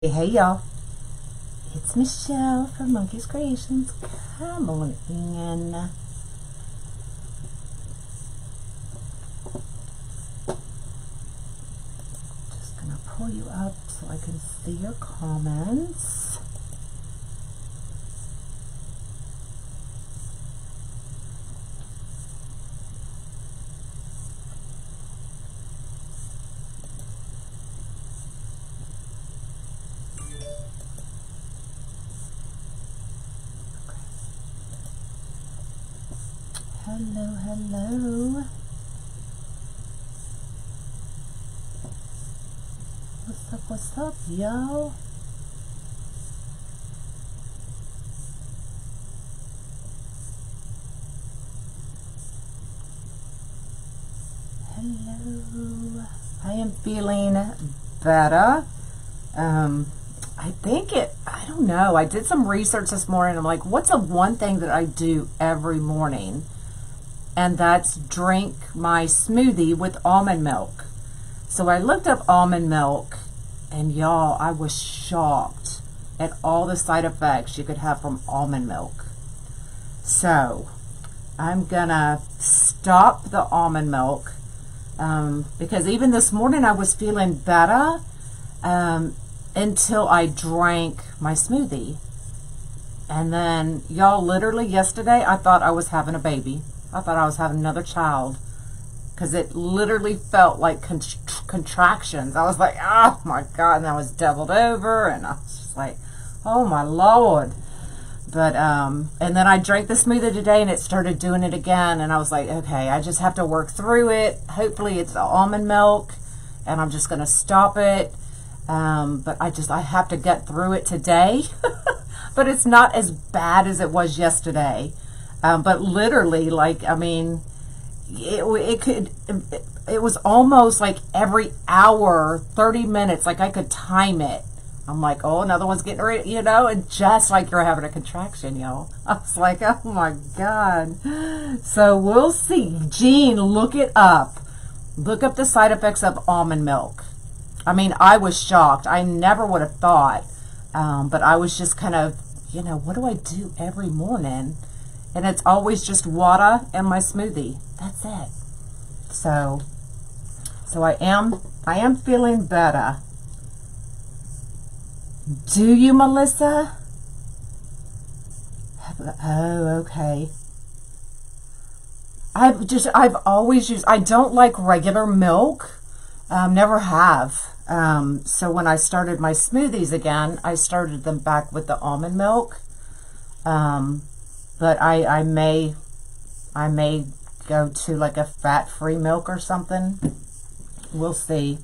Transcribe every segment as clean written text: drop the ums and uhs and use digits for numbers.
Hey y'all, it's Michelle from Monkey's Creations. Come on in. Just gonna pull you up so I can see your comments. Hello. What's up, y'all? Hello. I am feeling better. I don't know. I did some research this morning. I'm like, what's the one thing that I do every morning? And that's drink my smoothie with almond milk. So I looked up almond milk, and y'all, I was shocked at all the side effects you could have from almond milk. So I'm gonna stop the almond milk because even this morning I was feeling better until I drank my smoothie. And then, y'all, literally yesterday I thought I was having a baby. I thought I was having another child because it literally felt like contractions. I was like, oh my God, and I was doubled over, and I was just like, oh my Lord. But, and then I drank the smoothie today, and it started doing it again, and I was like, okay, I just have to work through it. Hopefully it's the almond milk, and I'm just going to stop it. But I have to get through it today. But it's not as bad as it was yesterday. But literally, like, I mean, it was almost like every hour, 30 minutes, like I could time it. I'm like, oh, another one's getting ready, and just like you're having a contraction, y'all. I was like, oh my God. So we'll see. Jean, look it up. Look up the side effects of almond milk. I mean, I was shocked. I never would have thought. But I was just kind of, what do I do every morning? And it's always just water and my smoothie. That's it. So I am feeling better. Do you, Melissa? Oh, okay. I've always used, I don't like regular milk. Never have. So when I started my smoothies again, I started them back with the almond milk. But I may go to like a fat-free milk or something. We'll see.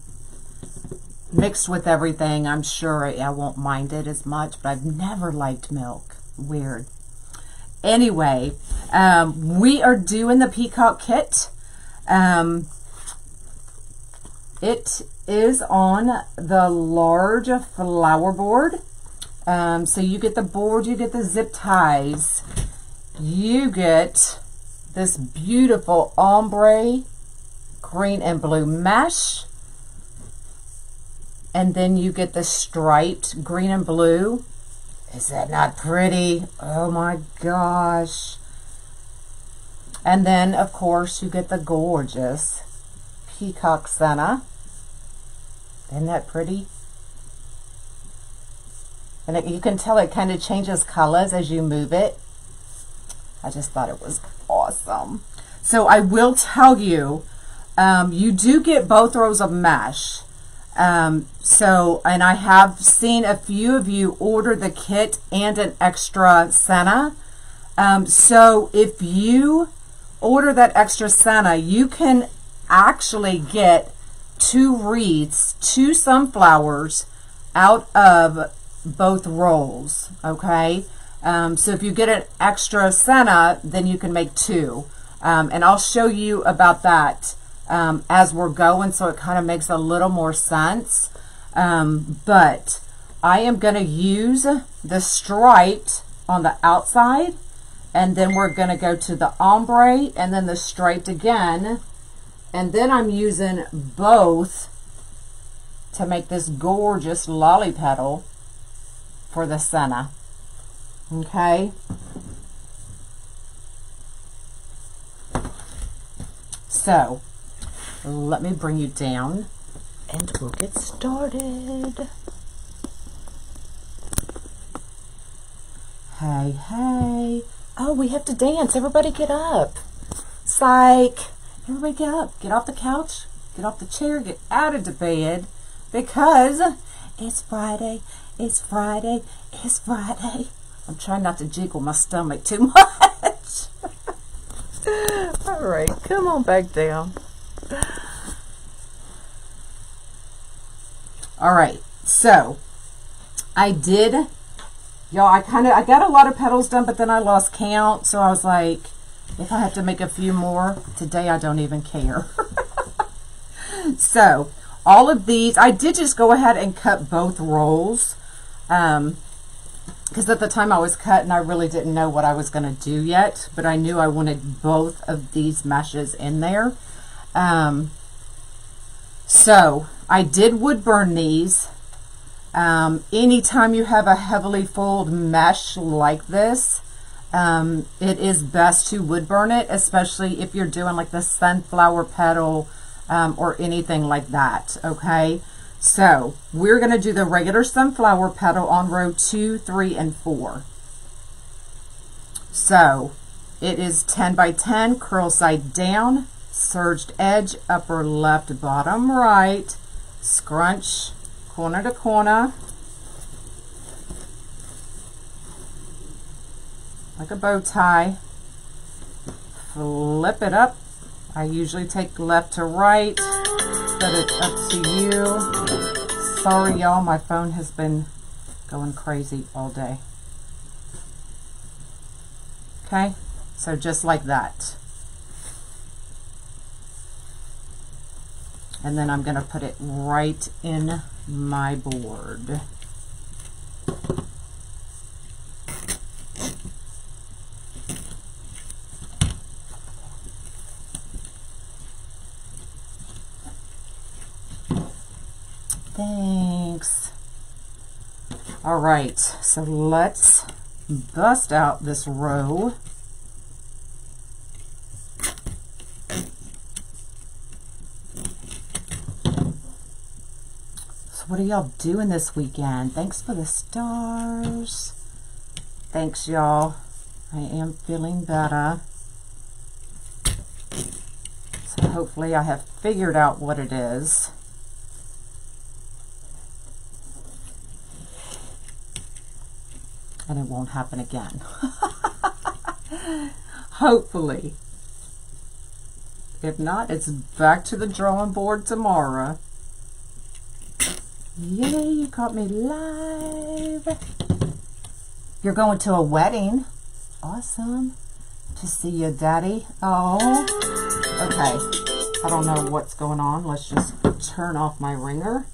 Mixed with everything, I'm sure I won't mind it as much, but I've never liked milk. Weird. Anyway, we are doing the Peacock kit. It is on the large flower board. So you get the board, you get the zip ties, you get this beautiful ombre green and blue mesh, and then you get the striped green and blue. Is that not pretty? Oh my gosh. And then of course you get the gorgeous peacock senna. Isn't that pretty? And you can tell it kind of changes colors as you move it. I just thought it was awesome. So I will tell you, you do get both rows of mesh. And I have seen a few of you order the kit and an extra senna. So if you order that extra senna, you can actually get 2 wreaths, 2 sunflowers out of both rolls, okay? So if you get an extra senna, then you can make 2. And I'll show you about that as we're going, so it kind of makes a little more sense. But I am going to use the striped on the outside, and then we're going to go to the ombre, and then the striped again, and then I'm using both to make this gorgeous lolly petal for the center. Okay. So, let me bring you down and we'll get started. Hey, hey. Oh, we have to dance. Everybody get up. Psych. Everybody get up. Get off the couch. Get off the chair. Get out of the bed. Because it's Friday. It's Friday. It's Friday. I'm trying not to jiggle my stomach too much. All right. Come on back down. All right. So, I did... Y'all, I got a lot of petals done, but then I lost count. So I was like, if I have to make a few more today, I don't even care. So all of these, I did just go ahead and cut both rolls. Because at the time I was cutting, I really didn't know what I was going to do yet. But I knew I wanted both of these meshes in there. So I would wood burn these. Anytime you have a heavily folded mesh like this, it is best to wood burn it, especially if you're doing like the sunflower petal or anything like that. Okay, so we're going to do the regular sunflower petal on row 2, 3, and 4. So it is 10 by 10, curl side down, serged edge, upper left, bottom right, scrunch corner to corner, like a bow tie, flip it up. I usually take left to right, but it's up to you. Sorry y'all, my phone has been going crazy all day. Okay, so just like that. And then I'm going to put it right in my board. Thanks. All right, so let's bust out this row. What are y'all doing this weekend? Thanks for the stars. Thanks, y'all. I am feeling better. So hopefully I have figured out what it is. And it won't happen again. Hopefully. If not, it's back to the drawing board tomorrow. Yay, you caught me live. You're going to a wedding. Awesome. To see your daddy. Oh. Okay. I don't know what's going on. Let's just turn off my ringer.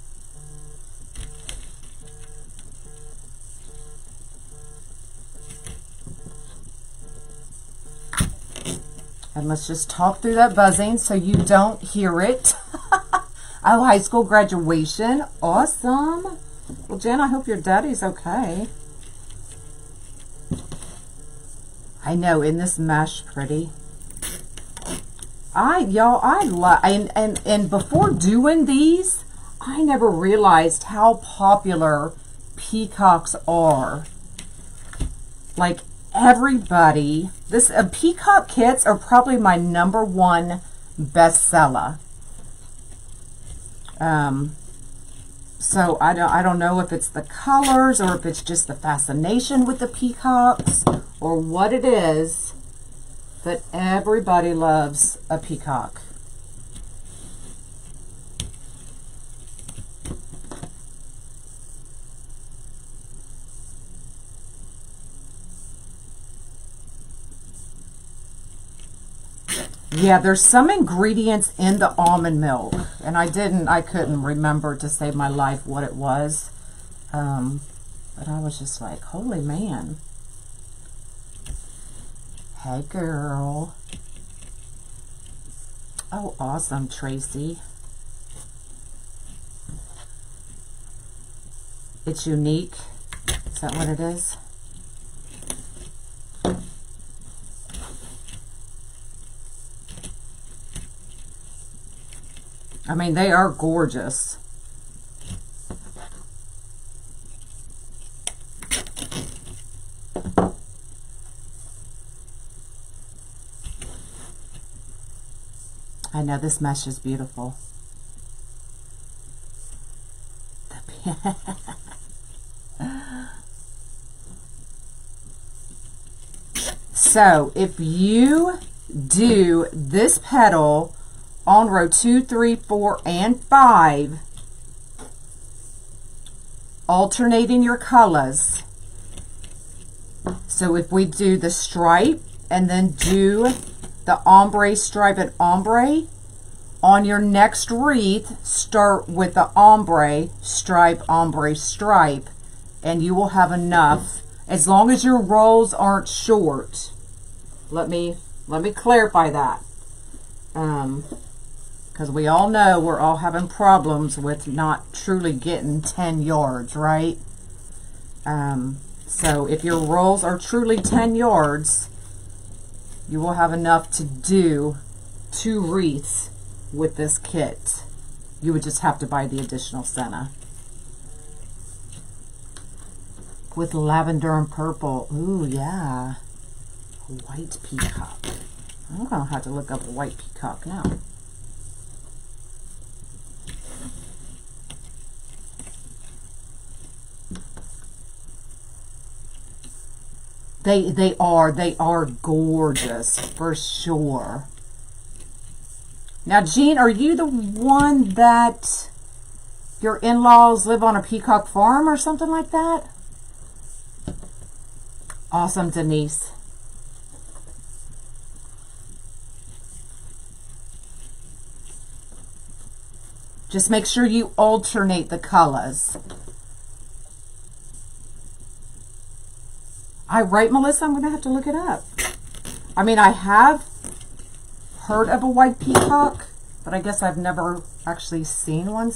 And let's just talk through that buzzing so you don't hear it. Oh, high school graduation. Awesome. Well, Jen, I hope your daddy's okay. I know, isn't this mesh pretty? I love, and before doing these, I never realized how popular peacocks are. Like, everybody, peacock kits are probably my #1 bestseller. So I don't know if it's the colors or if it's just the fascination with the peacocks or what it is, but everybody loves a peacock. Yeah, there's some ingredients in the almond milk, and I couldn't remember to save my life what it was. But I was just like, holy man. Hey, girl. Oh, awesome, Tracy. It's unique. Is that what it is? I mean, they are gorgeous. I know this mesh is beautiful. So if you do this petal on row 2, 3, 4, and 5, alternating your colors. So if we do the stripe and then do the ombre, stripe, and ombre, on your next wreath, start with the ombre, stripe, and you will have enough, as long as your rolls aren't short. Let me clarify that. Because we all know we're all having problems with not truly getting 10 yards, right? So if your rolls are truly 10 yards, you will have enough to do 2 wreaths with this kit. You would just have to buy the additional senna. With lavender and purple. Ooh, yeah. A white peacock. I'm going to have to look up a white peacock now. They are gorgeous for sure. Now, Jean, are you the one that your in-laws live on a peacock farm or something like that? Awesome, Denise. Just make sure you alternate the colors. Right, Melissa? I'm going to have to look it up. I mean, I have heard of a white peacock, but I guess I've never actually seen one.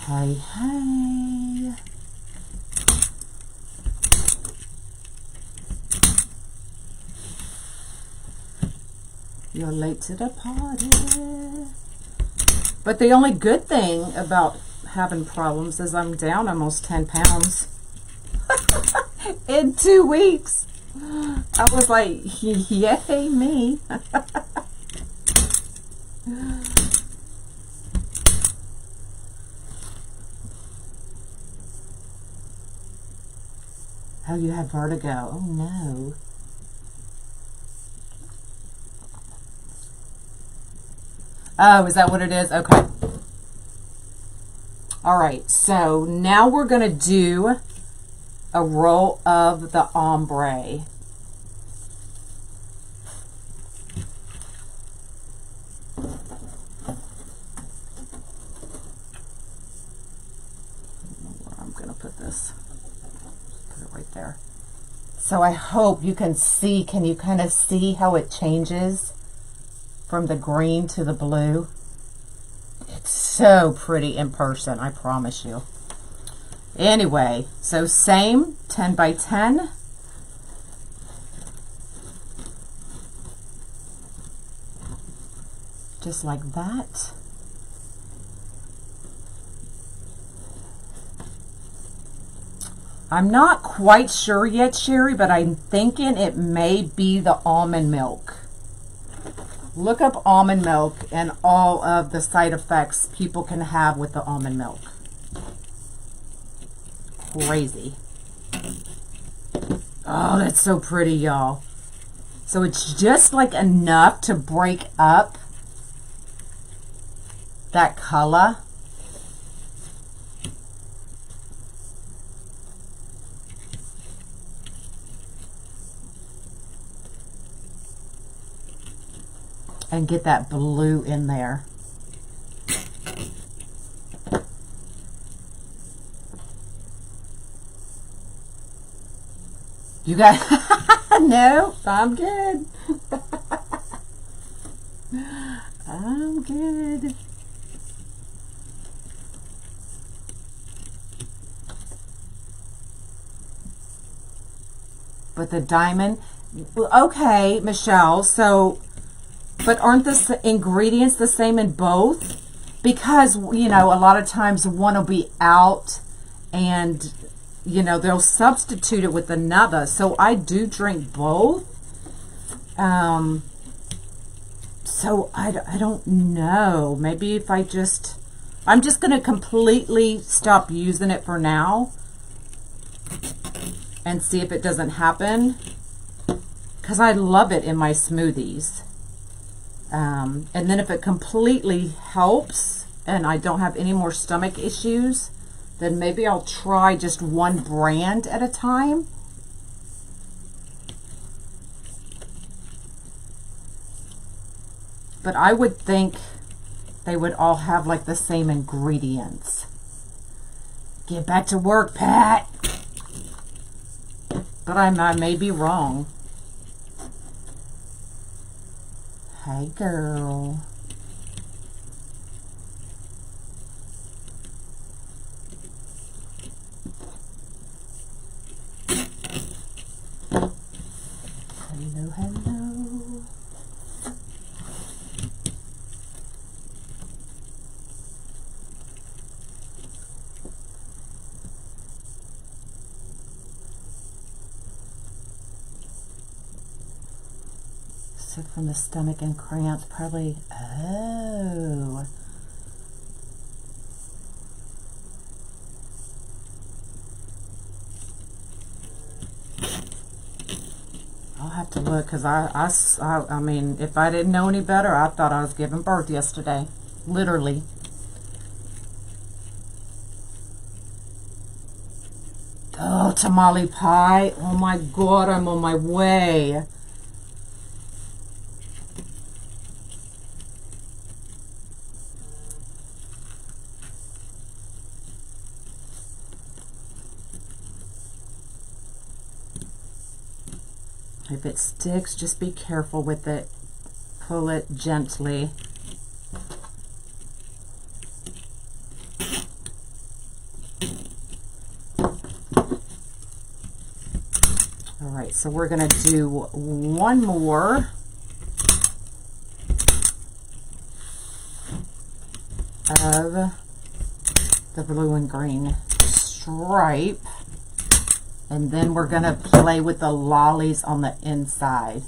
Hey, hey. You're late to the party. But the only good thing about having problems is I'm down almost 10 pounds in 2 weeks. I was like, yay me. Oh, you have vertigo. Oh, no. Oh, is that what it is? Okay. All right, so now we're going to do a roll of the ombre. I'm going to put this. Put it right there. So I hope you can see, can you kind of see how it changes from the green to the blue? It's so pretty in person, I promise you. Anyway, so same 10 by 10. Just like that. I'm not quite sure yet, Sherry, but I'm thinking it may be the almond milk. Look up almond milk and all of the side effects people can have with the almond milk. Crazy. Oh, that's so pretty, y'all. So it's just like enough to break up that color. And get that blue in there. You got, no, I'm good. I'm good. But the diamond, okay, Michelle, so, but aren't the ingredients the same in both? Because, you know, a lot of times one will be out and, you know, they'll substitute it with another. So I do drink both. So I don't know. Maybe if I'm just going to completely stop using it for now and see if it doesn't happen, because I love it in my smoothies. And then if it completely helps and I don't have any more stomach issues, then maybe I'll try just one brand at a time. But I would think they would all have like the same ingredients. Get back to work, Pat. But I may be wrong. Hey, girl. Hello, hello. Sick from the stomach and cramps, probably. Oh. I'll have to look, because I mean, if I didn't know any better, I thought I was giving birth yesterday. Literally. Oh, tamale pie. Oh my God, I'm on my way. If it sticks, just be careful with it. Pull it gently. All right, so we're going to do one more of the blue and green stripe. And then we're going to play with the lollies on the inside.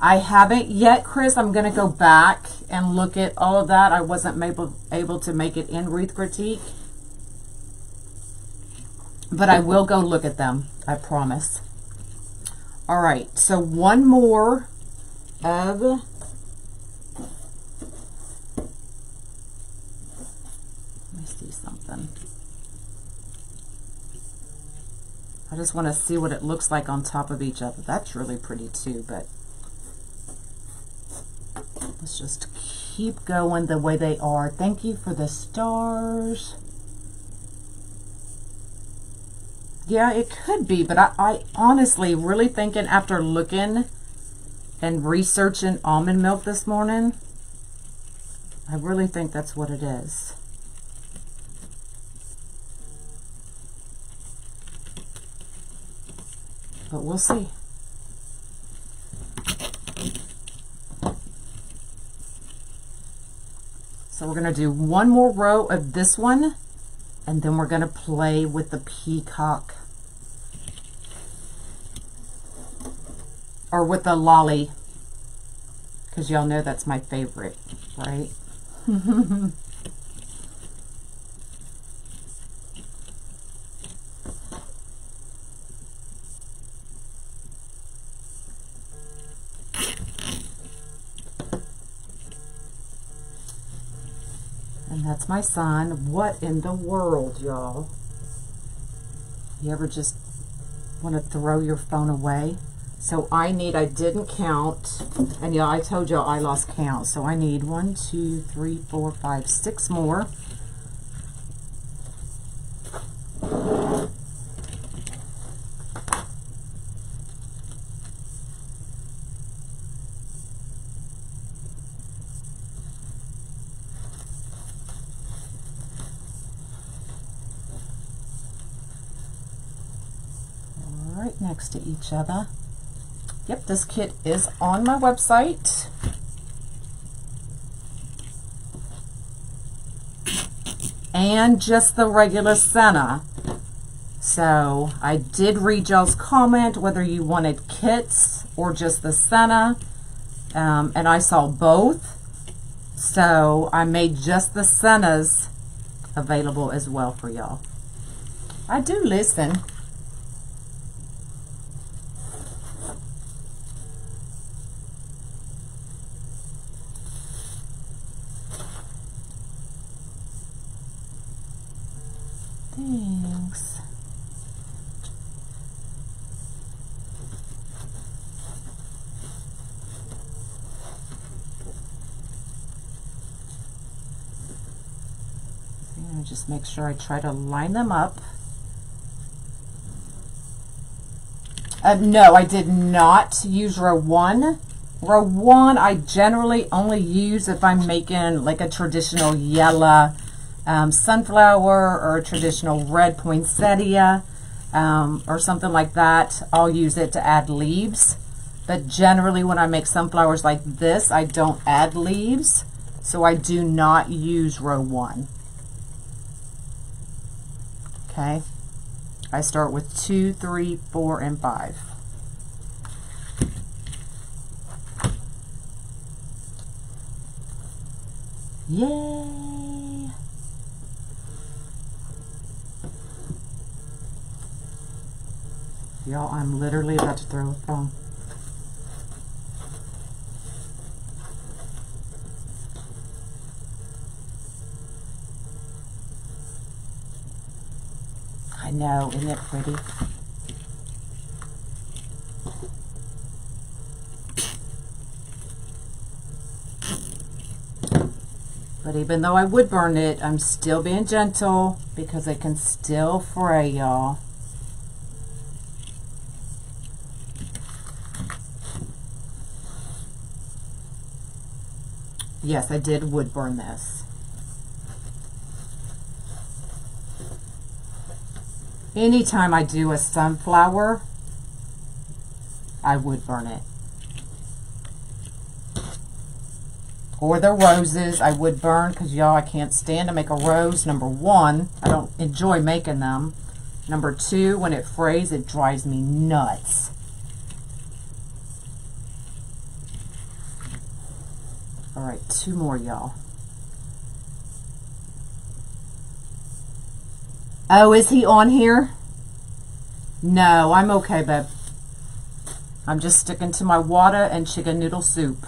I haven't yet, Chris. I'm going to go back and look at all of that. I wasn't able to make it in Wreath Critique. But I will go look at them. I promise. All right. So one more of... Let me see something. I just want to see what it looks like on top of each other. That's really pretty too, but let's just keep going the way they are. Thank you for the stars. Yeah, it could be, but I honestly really thinking after looking and researching almond milk this morning, I really think that's what it is. But we'll see. So we're going to do one more row of this one, and then we're going to play with the peacock. Or with the lolly. Because y'all know that's my favorite, right? And that's my son. What in the world, y'all? You ever just want to throw your phone away? So I didn't count, and yeah, I told y'all I lost count. So I need 1, 2, 3, 4, 5, 6 more. right next to each other. Yep, this kit is on my website. And just the regular senna. So I did read y'all's comment whether you wanted kits or just the senna, and I saw both, so I made just the sennas available as well for y'all. I do listen. Thanks. Just make sure I try to line them up. No, I did not use row 1. Row 1 I generally only use if I'm making like a traditional yellow sunflower or a traditional red poinsettia or something like that. I'll use it to add leaves. But generally when I make sunflowers like this, I don't add leaves. So I do not use row 1. Okay, I start with 2, 3, 4, and 5. Yay! Y'all, I'm literally about to throw a phone. I know, isn't it pretty? But even though I would burn it, I'm still being gentle because it can still fray, y'all. Yes, I did wood burn this. Anytime I do a sunflower, I would burn it. Or the roses, I would burn because y'all, I can't stand to make a rose. Number 1, I don't enjoy making them. Number 2, when it frays, it drives me nuts. All right, 2 more, y'all. Oh, is he on here? No, I'm okay, babe. I'm just sticking to my water and chicken noodle soup.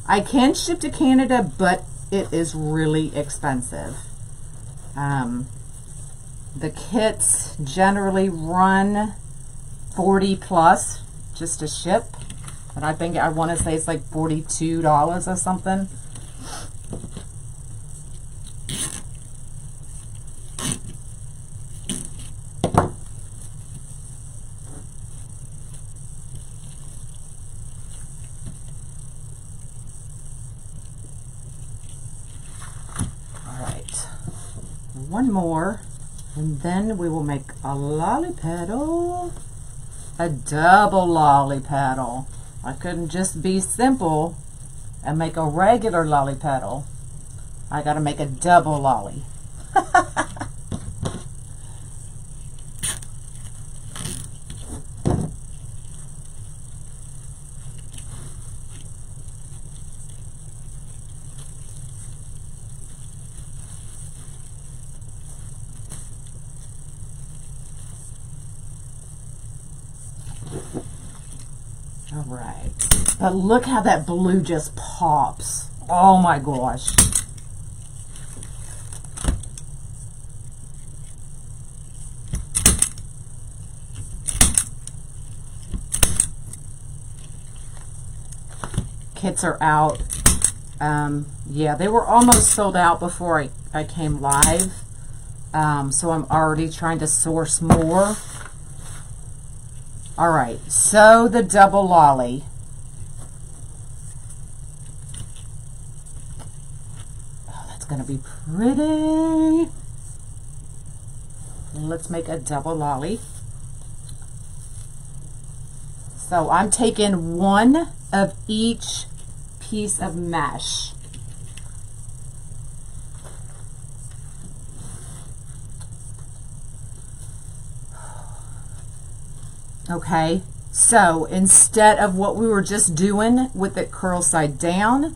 I can ship to Canada, but it is really expensive. The kits generally run 40 plus just to ship. And I think, I want to say it's like $42 or something. All right, one more, and then we will make a lolly petal, a double lolly petal. I couldn't just be simple and make a regular lolly petal. I gotta make a double lolly. All right, but look how that blue just pops. Oh my gosh. Kits are out. Yeah, they were almost sold out before I came live. So I'm already trying to source more. All right, so the double lolly. Oh, that's going to be pretty. Let's make a double lolly. So I'm taking one of each piece of mesh. Okay, so instead of what we were just doing with it curl side down,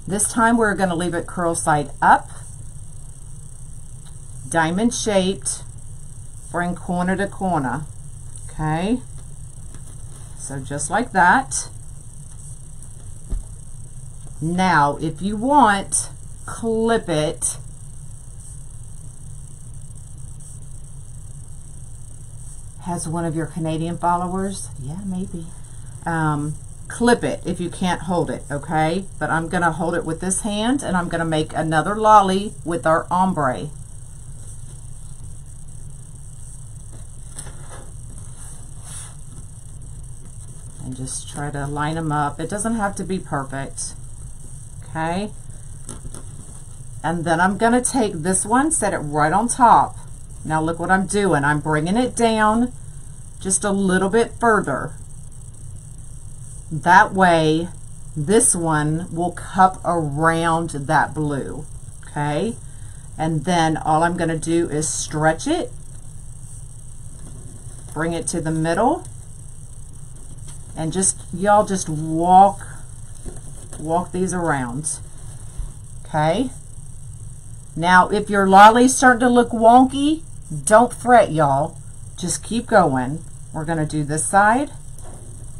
this time we're going to leave it curl side up, diamond shaped, bring corner to corner. Okay, so just like that. Now if you want, clip it. Has one of your Canadian followers? Yeah, maybe. Clip it if you can't hold it, okay? But I'm going to hold it with this hand, and I'm going to make another lolly with our ombre. And just try to line them up. It doesn't have to be perfect, okay? And then I'm going to take this one, set it right on top. Now look what I'm doing. I'm bringing it down just a little bit further. That way, this one will cup around that blue, okay? And then all I'm going to do is stretch it, bring it to the middle, and just, y'all just walk these around, okay? Now, if your lolly's starting to look wonky, don't fret, y'all. Just keep going. We're going to do this side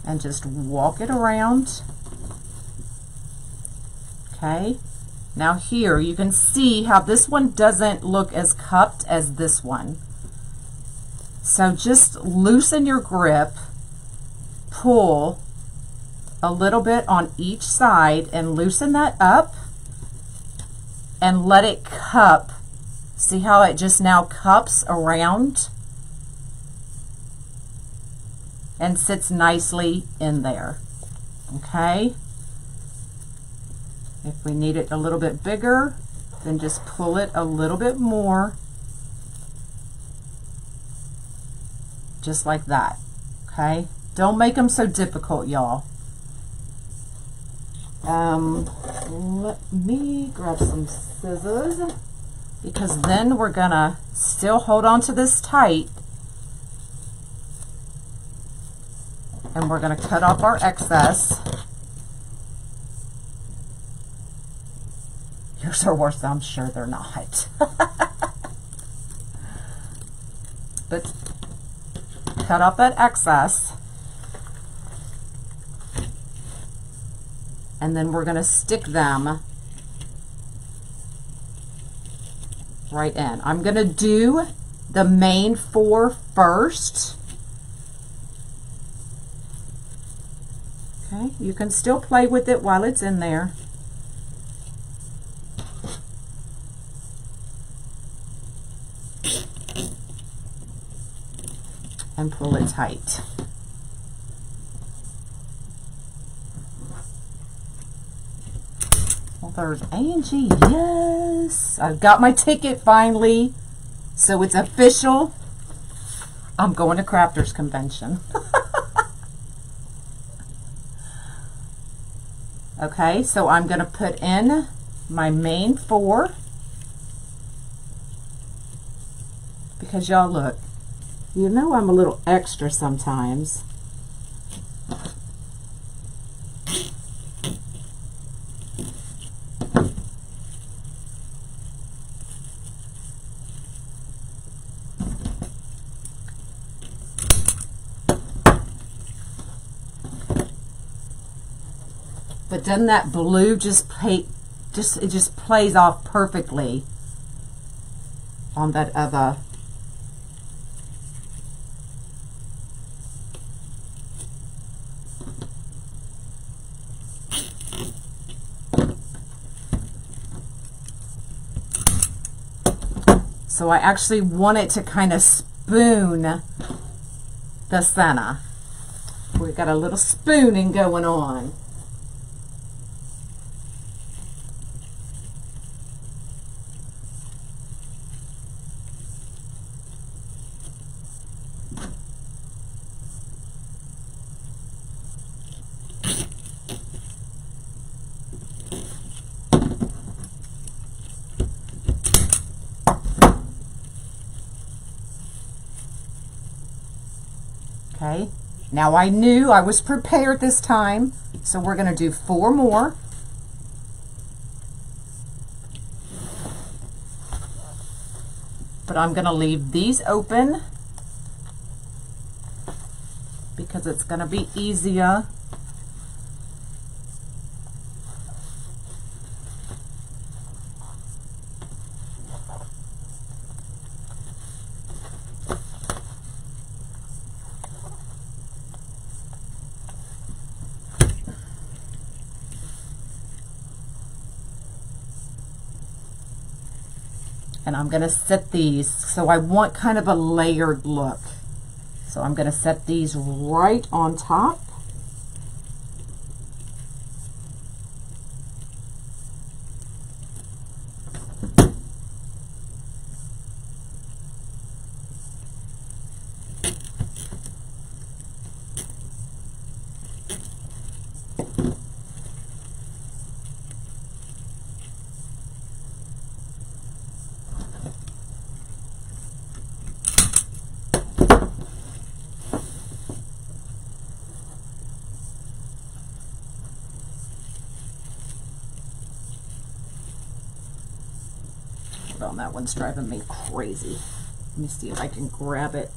and just walk it around. Okay. Now here, you can see how this one doesn't look as cupped as this one. So just loosen your grip, pull a little bit on each side and loosen that up and let it cup. See how it just now cups around and sits nicely in there, okay? If we need it a little bit bigger, then just pull it a little bit more, just like that, okay? Don't make them so difficult, y'all. Let me grab some scissors, because then we're gonna still hold on to this tight, and we're gonna cut off our excess. Yours are worse, I'm sure they're not. But cut off that excess, and then we're gonna stick them right in. I'm gonna do the main 4 first. Okay, you can still play with it while it's in there. And pull it tight. Well, there's Angie. Yes, I've got my ticket finally, so it's official. I'm going to Crafters Convention. Okay, so I'm going to put in my main 4, because y'all look, you know I'm a little extra sometimes. But doesn't that blue just plays off perfectly on that other. So I actually want it to kind of spoon the center. We've got a little spooning going on. Okay, now I knew I was prepared this time, so we're going to do 4 more. But I'm going to leave these open because it's going to be easier. And I'm going to set these, so I want kind of a layered look. So I'm going to set these right on top. On that one's driving me crazy. Let me see if I can grab it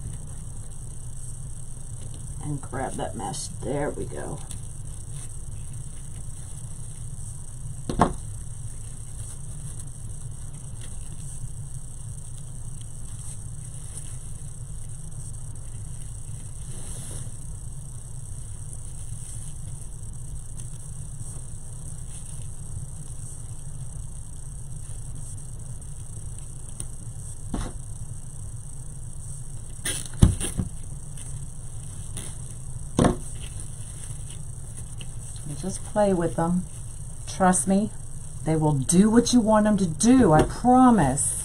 and grab that mesh. There we go. Just play with them. Trust me, they will do what you want them to do, I promise.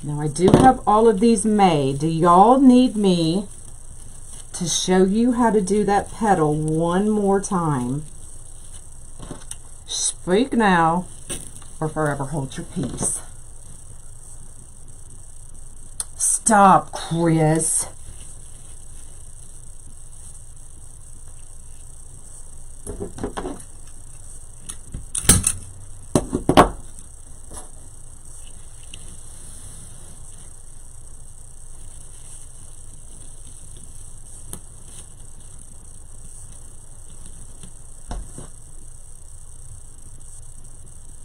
Now I do have all of these made. Do y'all need me to show you how to do that petal one more time? Speak now, or forever hold your peace. Stop, Chris.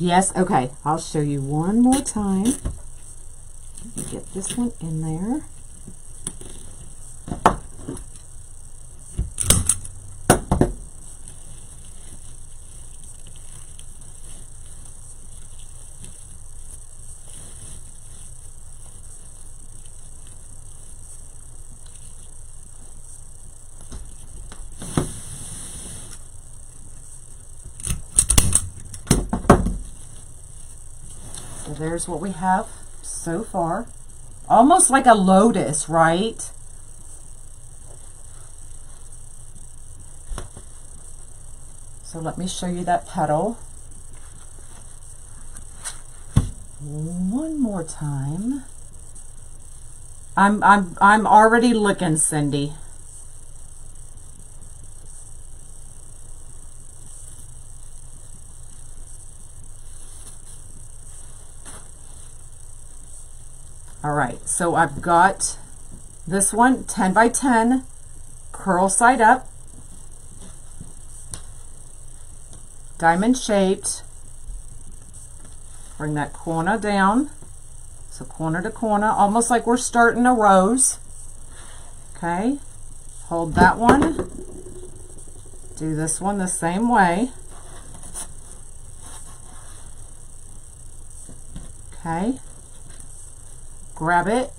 Yes, okay, I'll show you one more time. Let me get this one in there. So there's what we have so far. Almost like a lotus, right? So let me show you that petal one more time. I'm already looking, Cindy. All right, so I've got this one 10 by 10, curl side up, diamond shaped. Bring that corner down, so corner to corner, almost like we're starting a rose. Okay, hold that one, do this one the same way. Okay, grab it,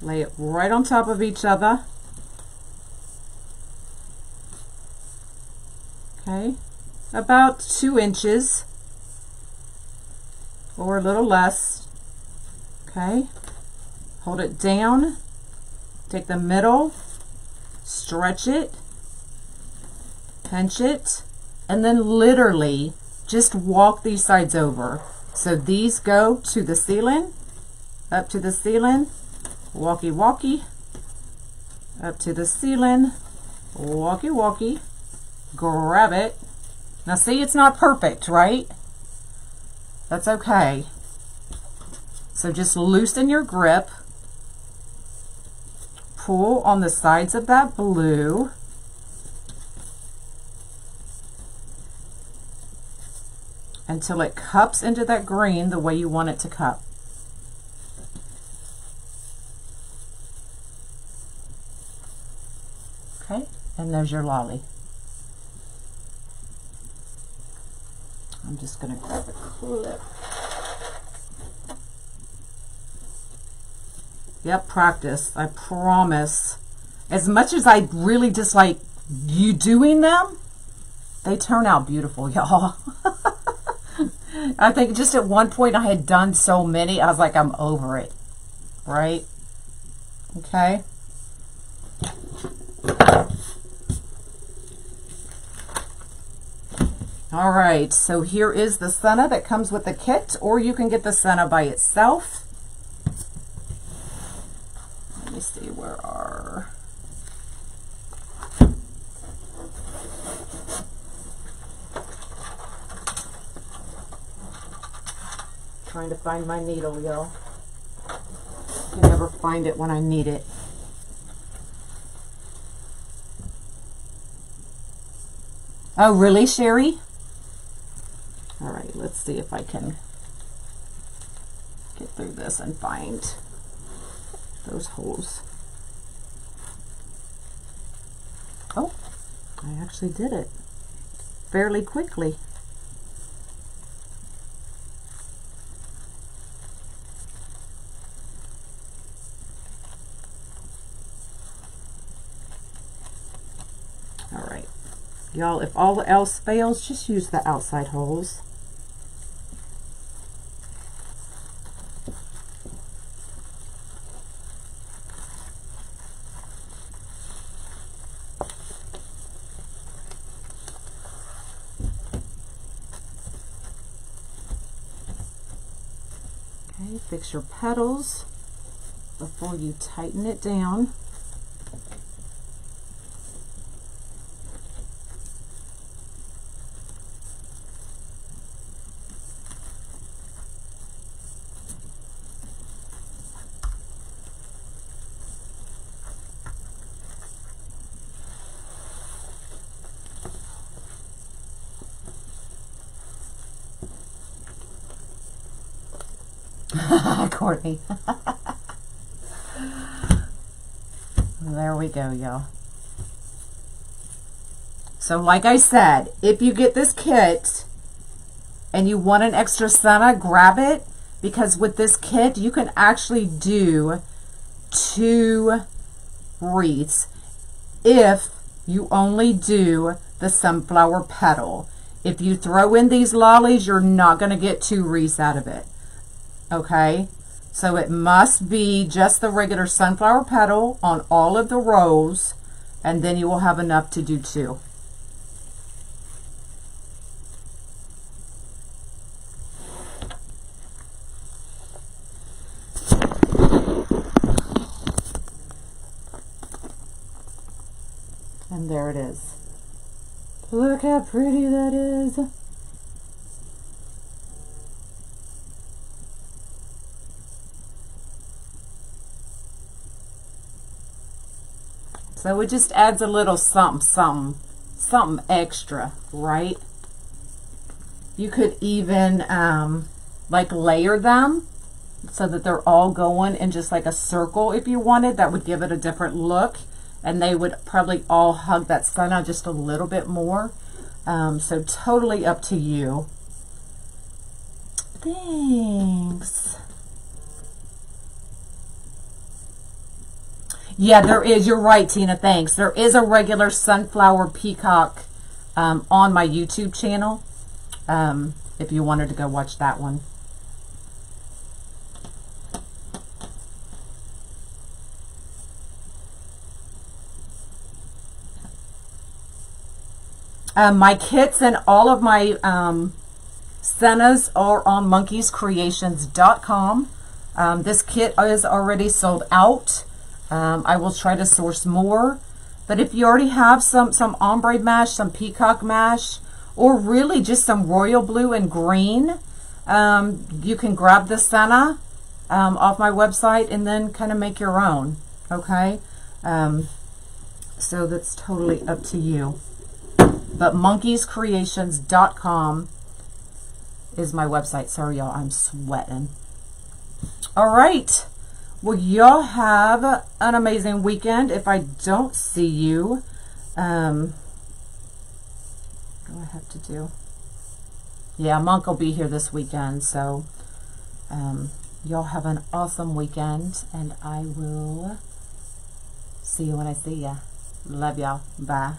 lay it right on top of each other. Okay, about 2 inches or a little less. Okay, hold it down, take the middle, stretch it, pinch it, and then literally just walk these sides over. So these go to the ceiling, up to the ceiling, walkie walkie, up to the ceiling, walkie walkie, grab it. Now see, it's not perfect, right? That's okay. So just loosen your grip, pull on the sides of that blue, until it cups into that green the way you want it to cup. Okay, and there's your lolly. I'm just going to grab a clip. Yep, practice. I promise. As much as I really dislike you doing them, they turn out beautiful, y'all. I think just at one point I had done so many, I was like, I'm over it, right? Okay. All right, so here is the senna that comes with the kit, or you can get the senna by itself. Let me see, where are... Trying to find my needle, y'all. I can never find it when I need it. Oh, really, Sherry? All right, let's see if I can get through this and find those holes. Oh, I actually did it fairly quickly. All right, y'all, if all else fails, just use the outside holes. Okay, fix your petals before you tighten it down. Courtney. There we go, y'all. So like I said, if you get this kit and you want an extra senna, grab it, because with this kit you can actually do 2 wreaths if you only do the sunflower petal. If you throw in these lollies, you're not going to get 2 wreaths out of it. Okay, so it must be just the regular sunflower petal on all of the rows, and then you will have enough to do 2. And there it is. Look how pretty that is. So it just adds a little something extra, right? You could even like layer them so that they're all going in just like a circle if you wanted. That would give it a different look, and they would probably all hug that senna just a little bit more. So totally up to you. Thanks. Yeah, there is. You're right, Tina. Thanks. There is a regular sunflower peacock on my YouTube channel if you wanted to go watch that one. My kits and all of my sennas are on monkeyscreations.com. This kit is already sold out. I will try to source more. But if you already have some ombre mesh, some peacock mesh, or really just some royal blue and green, you can grab the senna off my website and then kind of make your own. Okay? So that's totally up to you. But monkeyscreations.com is my website. Sorry, y'all, I'm sweating. All right. Well, y'all have an amazing weekend. If I don't see you, what do I have to do? Yeah, Monk will be here this weekend. So y'all have an awesome weekend, and I will see you when I see ya. Love y'all. Bye.